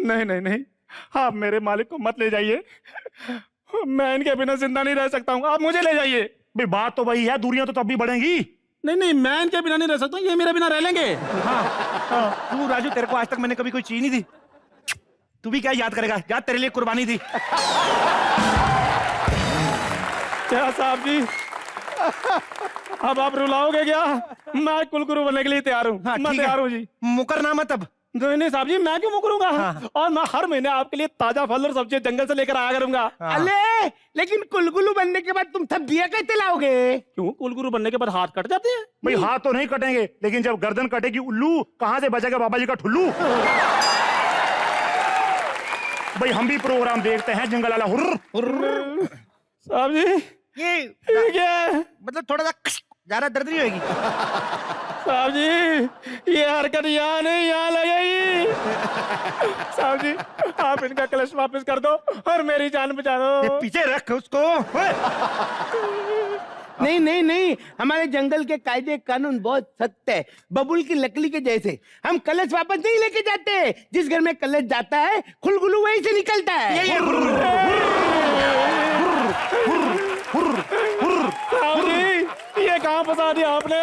नहीं नहीं नहीं, आप मेरे मालिक को मत ले जाइए, मैं इनके बिना जिंदा नहीं रह सकता हूँ, आप मुझे ले जाइए। भाई बात तो वही है, दूरियां तो तब भी बढ़ेंगी। नहीं नहीं, मैं इनके बिना नहीं रह सकता, ये मेरे बिना रह लेंगे। तू राजू, तेरे को आज तक मैंने कभी कोई चीज नहीं दी, तू भी क्या याद करेगा, याद तेरे लिए कुर्बानी दी। क्या साहब जी, अब आप रुलाओगे क्या? मैं कुलगुरु बनने के लिए तैयार हूँ। हाँ, मैं तैयार हूँ जी। मुकरना मत अब। नहीं साहब जी, मैं क्यों मुकरूंगा? और मैं हर महीने आपके लिए ताजा फल और सब्जी जंगल से लेकर आया करूंगा। अले लेकिन कुलगुलू बनने के बाद तुम थक दिया कैसे लाओगे? क्यों, कुलगुरु बनने के बाद हाथ कट जाते हैं? भाई हाथ तो नहीं कटेंगे, लेकिन जब गर्दन कटेगी उल्लू, कहां से बचेगा बाबा जी का ठुल्लू। भाई हम भी प्रोग्राम देखते हैं, जंगल वाला हुर्र। साहब जी ये क्या मतलब थोड़ा सा ज्यादा दर्द नहीं होगी? साहब जी, ये हरकत यहाँ नहीं, यहाँ लगेगी। साहब जी, आप इनका कलश वापस कर दो और मेरी जान बचा दो। पीछे रख उसको। नहीं नहीं नहीं, हमारे जंगल के कायदे कानून बहुत सख्त है, बबुल की लकड़ी के जैसे। हम कलश वापस नहीं लेके जाते, जिस घर में कलश जाता है खुलगुलू वहीं से निकलता है। ये कहाँ फंसा दिया आपने,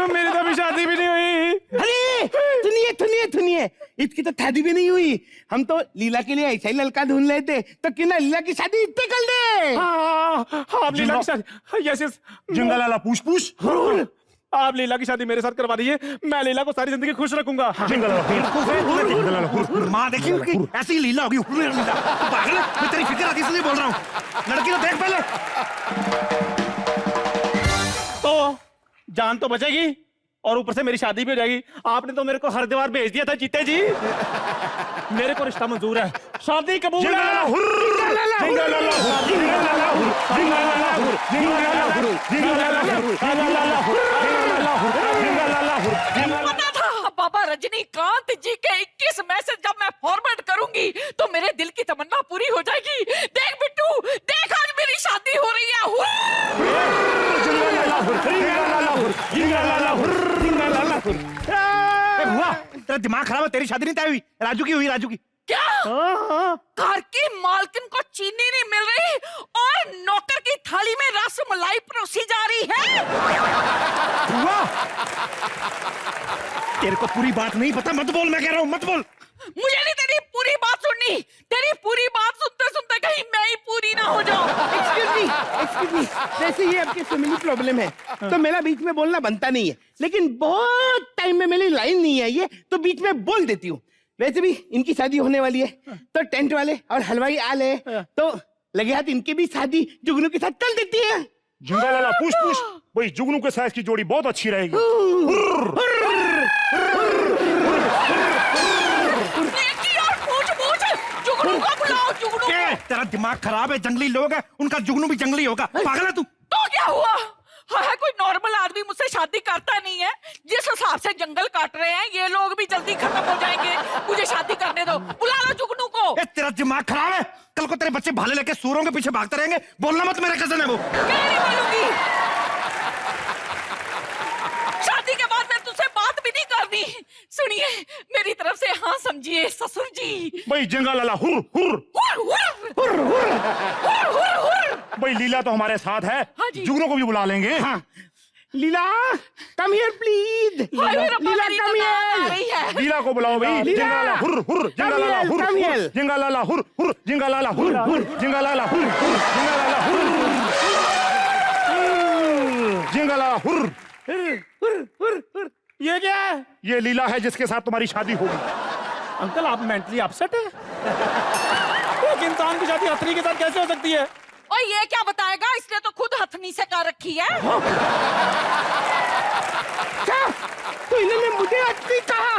मेरी तो अभी शादी भी नहीं हुई। अरे सुनिए सुनिए सुनिए, इसकी तो शादी भी नहीं हुई। हम तो लीला के लिए ऐसा ही लड़का ढूंढ रहे थे, तो क्यों ना लीला की शादी इतने कर दे। आप लीला की शादी, यस यस, जंगल वाला पूछ पूछ। आप लीला की शादी मेरे साथ करवा दीजिए, मैं लीला को सारी जिंदगी खुश रखूंगा। जंगल वाला माँ देखी उसकी, ऐसी लीला होगी। पागल, मैं तेरी फिक्र आती इसलिए बोल रहा हूँ। लड़की तो देख पहले। तो जान तो बचेगी और ऊपर से मेरी शादी भी हो जाएगी। आपने तो मेरे को हरिद्वार भेज दिया था जीते जी। मेरे को रिश्ता मंजूर है, शादी कबूल है। पता था बाबा रजनीकांत जी के 21 मैसेज जब मैं फॉरवर्ड करूंगी तो मेरे दिल की तमन्ना पूरी हो जाएगी। देख बिट्टू, देख आज मेरी शादी हो रही है। तेरा दिमाग खराब है, तेरी शादी नहीं तय हुई, राजू की हुई, राजू की। क्या घर की मालकिन को चीनी नहीं मिल रही और नौकर की थाली में रसमलाई परोसी जा रही है? तेरे को पूरी बात नहीं पता, मत बोल, मैं कह रहा हूँ मत बोल। मुझे नहीं तेरी पूरी बात सुननी, तेरी पूरी बात सुनते सुनते कहीं मैं ही पूरी ना हो जाऊं। एक्सक्यूज मी, वैसे ये आपकी फैमिली प्रॉब्लम है तो मेरा बीच में बोलना बनता नहीं है, लेकिन बहुत टाइम में मेरी लाइन नहीं आई है तो बीच में बोल देती हूँ। वैसे भी इनकी शादी होने वाली है तो टेंट वाले और हलवाई आले तो लगे हाथ इनकी भी शादी जुगनू के साथ कर देती है। जंगल वाला पूछ पूछ, वही जुगनू के साथ की जोड़ी बहुत अच्छी रहेगी। जुगनू को बुलाओ, जुगनू को। तेरा दिमाग खराब है, जंगली लोग हैं, उनका जुगनू भी जंगली होगा। पागल है तू? तो क्या हुआ है, कोई नॉर्मल आदमी मुझसे शादी करता नहीं है? जिस हिसाब से जंगल काट रहे हैं ये लोग भी जल्दी खत्म हो जाएंगे, मुझे शादी करने दो। बुला लो जुगनू को। तेरा दिमाग खराब है, कल को तेरे बच्चे भाले लेके सूरों के पीछे भागते रहेंगे। बोलना मत, मेरे कजन है वो। मैं नहीं बोलूंगी, शादी के बाद मैं तुझसे बात भी नहीं करनी। सुनिए, मेरी तरफ से हाँ समझिए ससुर जी। भाई जंगल वाला हुर हुर हुर हुर हुर हुर हुर हुर। भाई लीला तो हमारे साथ है, हाँ जी। जुगनू को भी बुला लेंगे। हाँ Leela come here please. Leela come here. Leela को बुलाओ भाई। जंगल वाला हुर हुर, जंगल वाला हुर हुर, जंगल वाला हुर हुर, जंगल वाला हुर हुर, जंगल वाला हुर हुर, जंगल वाला हुर हुर, जंगल वाला हुर। ये क्या है? ये लीला है जिसके साथ तुम्हारी शादी होगी। अंकल आप मेंटली अपसेट है? एक इंसान की शादी हथनी के साथ कैसे हो सकती है? और ये क्या बताएगा, इसने तो खुद हथनी से कर रखी है। क्या तो इन्होंने मुझे हथनी कहा?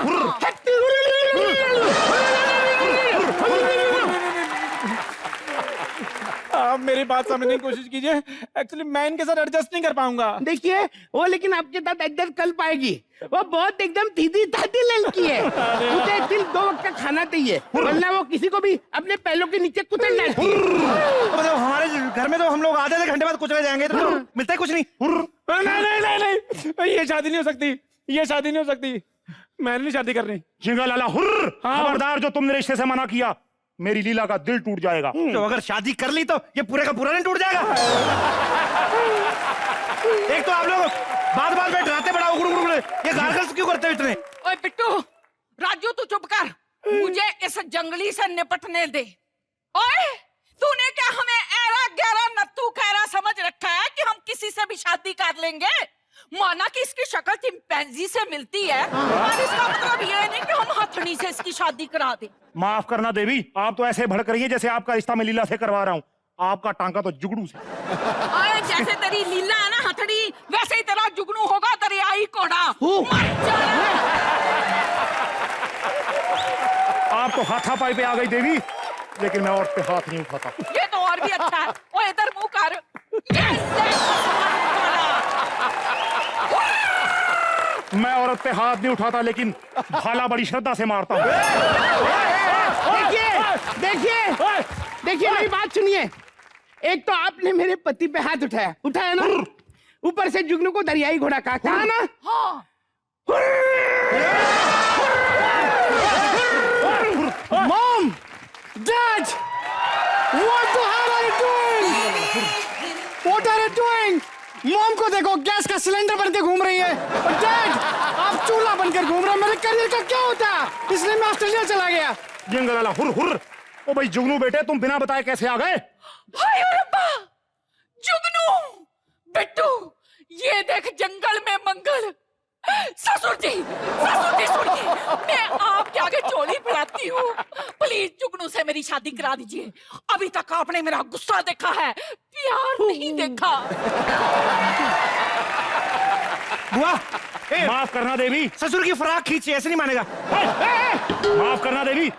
आप मेरी बात समझने की कोशिश कीजिए, एक्चुअली मैं इनके साथ एडजस्ट नहीं कर पाऊंगा। देखिए वो लेकिन आपके साथ एडजस्ट कर पाएगी, वो बहुत एकदम सीधी सादी लड़की है। उसे दिन 2 वक्त का खाना चाहिए, वरना वो किसी को भी अपने पैरों के नीचे कुचल जाती है। मतलब हमारे घर में तो हम लोग आधे घंटे बाद कुचले जाएंगे, तो मिलता है कुछ नहीं। नहीं नहीं नहीं नहीं, ये शादी नहीं हो सकती, ये शादी नहीं हो सकती। मैंने नहीं शादी करनी। जिंगलाला हुर्र, हाँ। खबरदार, जो तुमने रिश्ते से मना किया, मेरी लीला का दिल टूट जाएगा। तो अगर शादी कर ली तो ये पूरे का पूरा नहीं टूट जाएगा? एक तो आप लोग बात बात में डराते बड़ा उगड़ उगड़, ये गार्गल्स क्यों करते हो इतने? ओए बिट्टू, राजू तू चुप कर, मुझे इस जंगली से निपटने दे। ओए, तूने क्या हमें ऐरा गहरा नत्थू खैरा समझ रखा है कि हम किसी से भी शादी कर लेंगे? माना कि इसकी शक्ल चिंपैंजी से मिलती है, और इसका मतलब ये नहीं कि हम हथनी से इसकी शादी करा दें। माफ करना देवी, आप तो ऐसे भड़क रही है जैसे आपका रिश्ता मैं लीला से करवा रहा हूँ। आपका टांका तो जुगड़ू से। ओए, जैसे तेरी लीला है ना हथनी, वैसे ही तेरा जुगनू होगा दरियाई कोड़ा। मर जाना। आप तो हाथापाई पे आ गई देवी, लेकिन मैं औरत पे हाथ नहीं उठाता। ये तो और भी अच्छा है। ओए, इधर मुंह कर। ये देख मैं औरत पे हाथ नहीं उठाता, लेकिन भाला बड़ी श्रद्धा से मारता हूँ। देखिए देखिए देखिए, मेरी बात सुनिए। एक तो आपने मेरे पति पे हाथ उठाया ना, ऊपर से जुगनू को दरियाई घोड़ा कहा ना। हाँ। Mom, dad, what the hell are you doing? What are you doing? Mom को देखो, गैस का सिलेंडर बन के घूम रही है, और डैड आप चूल्हा बनकर घूम रहे हैं। मेरे करियर का क्या होता? इसलिए मैं ऑस्ट्रेलिया चला गया। जिंगलाला हुर हुर। ओ भाई जुगनू बेटे, तुम बिना बताए कैसे आ गए? हाय रब्बा, जुगनू, बिट्टू, ये देख जंगल में मंगल। ससुर जी सुनिए, मैं आपके आगे चोली फैलाती हूँ। प्लीज जुगनू से मेरी शादी करा दीजिए। अभी तक आपने मेरा गुस्सा देखा है, प्यार नहीं देखा। बुआ, माफ करना देवी, ससुर की फराक खींची, ऐसे नहीं मानेगा। माफ करना देवी,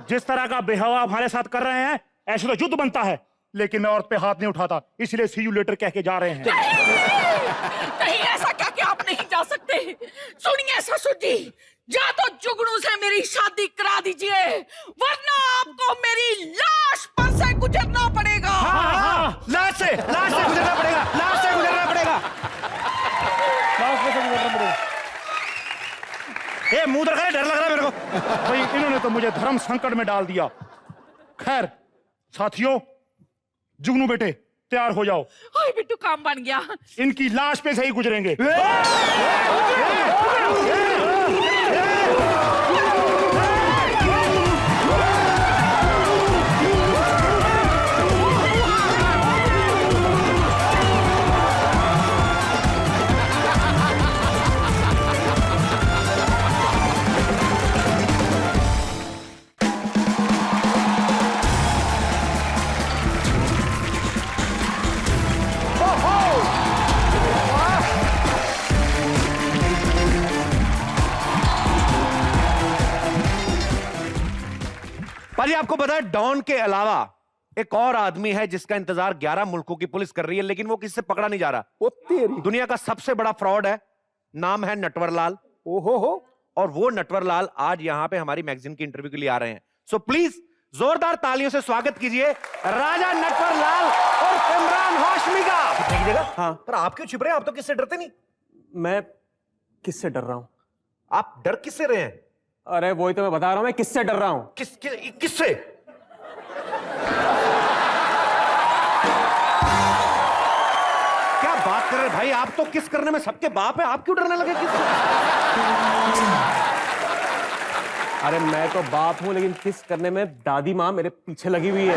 जिस तरह का बेहवा हमारे साथ कर रहे हैं, ऐसे तो युद्ध बनता है, लेकिन मैं औरत पे हाथ नहीं उठाता, इसलिए सी यू लेटर कह के जा रहे हैं। नहीं, ऐसा क्या कि आप नहीं जा सकते। सुनिए ससुर जी, या तो जुगनू से मेरी शादी करा दीजिए, वरना आपको मेरी लाश पर से गुजरना पड़ेगा। लाश से गुजरना पड़ेगा, लाश से गुजरना पड़ेगा। ए, मुंह रखा है, डर लग रहा है मेरे को। भाई इन्होंने तो मुझे धर्म संकट में डाल दिया। खैर साथियों, जुगनू बेटे तैयार हो जाओ, हाय बिट्टू, काम बन गया। इनकी लाश पे से ही गुजरेंगे। पाजी, आपको पता है डॉन के अलावा एक और आदमी है जिसका इंतजार 11 मुल्कों की पुलिस कर रही है, लेकिन वो किसी से पकड़ा नहीं जा रहा। वो तेरी। दुनिया का सबसे बड़ा फ्रॉड है, नाम है नटवरलाल। ओहो हो। और वो नटवरलाल आज यहाँ पे हमारी मैगजीन की इंटरव्यू के लिए आ रहे हैं। सो प्लीज जोरदार तालियों से स्वागत कीजिए राजा नटवरलाल और इमरान हाशमी का। हाँ, पर आप क्यों छिप रहे हैं? आप तो किससे डरते नहीं। मैं किससे डर रहा हूं? आप डर किससे रहे हैं? अरे वही तो मैं बता रहा हूं, मैं किससे डर रहा हूं। किससे? क्या बात कर रहे हैं भाई? आप तो किस करने में सबके बाप है, आप क्यों डरने लगे किससे? अरे मैं तो बाप हूं, लेकिन किस करने में दादी माँ मेरे पीछे लगी हुई है।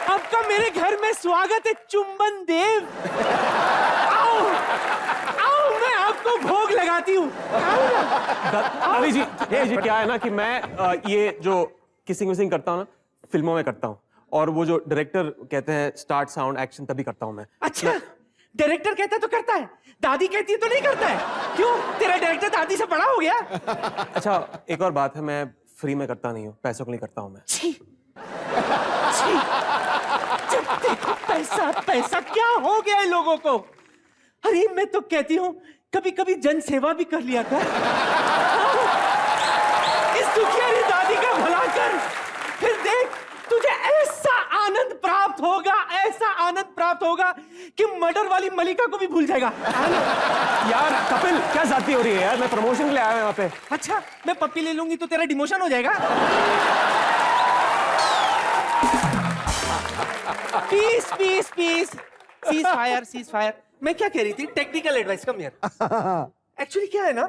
आपका मेरे घर में स्वागत है चुंबन देव। आओ आओ, मैं आपको भोग लगाती हूँ। दादी जी, ये क्या है ना कि मैं ये जो किसिंग विसिंग करता हूँ ना, फिल्मों में करता हूँ, और वो जो डायरेक्टर कहते हैं स्टार्ट साउंड एक्शन, तभी करता हूँ मैं। अच्छा, डायरेक्टर कहता है तो करता है, दादी कहती है तो नहीं करता है। क्यों, तेरा डायरेक्टर दादी से बड़ा हो गया? अच्छा, एक और बात है, मैं फ्री में करता नहीं हूँ, पैसों के लिए करता हूँ मैं। छी, छी, जब देखो पैसा पैसा, क्या हो गया है लोगों को? अरे मैं तो कहती हूँ कभी कभी जन सेवा भी कर लिया कर। इस दुखियारी दादी का भला कर, फिर देख तुझे ऐसा आनंद प्राप्त होगा, ऐसा आनंद प्राप्त होगा कि मर्डर वाली मलिका को भी भूल जाएगा। यार कपिल, क्या जाती हो रही है यार? मैं प्रमोशन के लिए आया हूं यहाँ पे। अच्छा, मैं पप्पी ले लूंगी तो तेरा डिमोशन हो जाएगा। Peace peace peace, cease fire cease fire. मैं क्या कह रही थी, technical advice. Come here. Actually क्या है ना,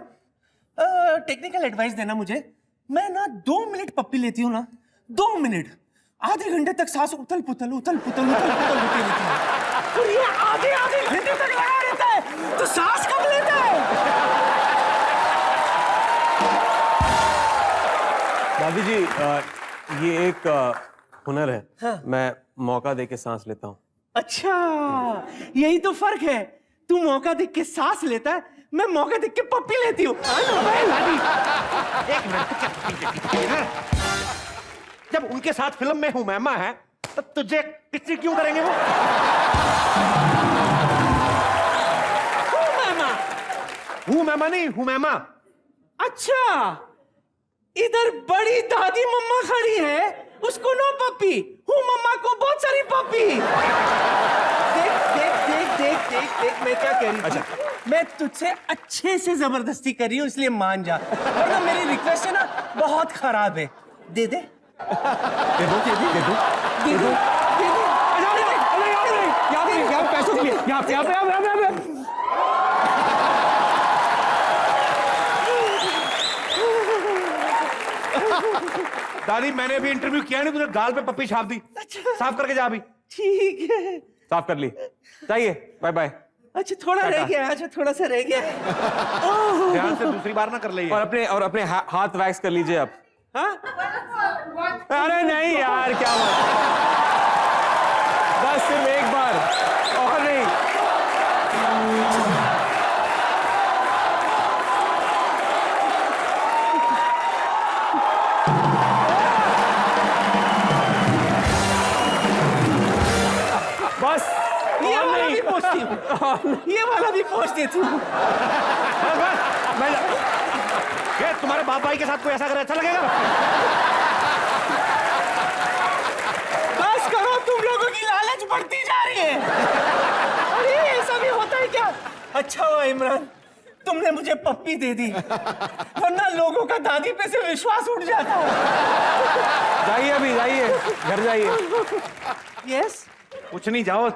टेक्निकल एडवाइस देना मुझे। मैं ना 2 मिनट पप्पी लेती हूँ ना, 2 मिनट, आधे घंटे तक सांस उथल पुथल उथल पुथल उथल पुथल होती रहती है। और ये आधे घंटे तक लगा रहता है, तो सांस कब लेता है? दादी जी, ये एक हुनर है। हाँ। मैं मौका दे के सांस लेता हूँ। अच्छा, यही तो फर्क है। तू मौका देख के सांस लेता है, मैं मौका देख के पप्पी लेती हूँ। एक मिनट, जब उनके साथ फिल्म में हुमैमा है तो तुझे किसी क्यों करेंगे वो? हुमैमा नहीं, हुमैमा। अच्छा, इधर बड़ी दादी मम्मा खड़ी है, उसको नो पप्पी, हूँ मम्मा को बहुत सारी पप्पी। देख देख देख देख देख देख, मैं क्या कह रही थी? अच्छा। मैं तुझसे अच्छे से जबरदस्ती कर रही हूँ, इसलिए मान जा। वरना मेरी रिक्वेस्ट है ना, बहुत खराब है। दे दे दे दो, दे दो, दे दो दे दो। यहाँ पैसों के लिए, यहाँ पे। दादी, मैंने अभी इंटरव्यू किया नहीं, तुझे गाल पे पप्पी छाप दी। साफ करके जा अभी। ठीक है, साफ कर ली। चाहिए, बाय बाय। अच्छा थोड़ा रह गया, अच्छा थोड़ा सा रह गया। ध्यान से दूसरी बार ना कर ले ये। और अपने हाथ वैक्स कर लीजिए आप। हाँ? अरे नहीं यार, क्या बात, बस सिर्फ एक बार और नहीं। बस ये वाला भी पोंछती हूँ, ये वाला भी पोंछ देती हूँ। ये तुम्हारे बाप भाई के साथ कोई ऐसा करे अच्छा लगेगा? बस करो, तुम लोगों की लालच बढ़ती जा रही है। अरे ऐसा भी होता है क्या? अच्छा हुआ इमरान, तुमने मुझे पप्पी दे दी, वरना लोगों का दादी पे से विश्वास उठ जाता। जाइए, अभी जाइए, घर जाइए। यस, कुछ नहीं, जाओ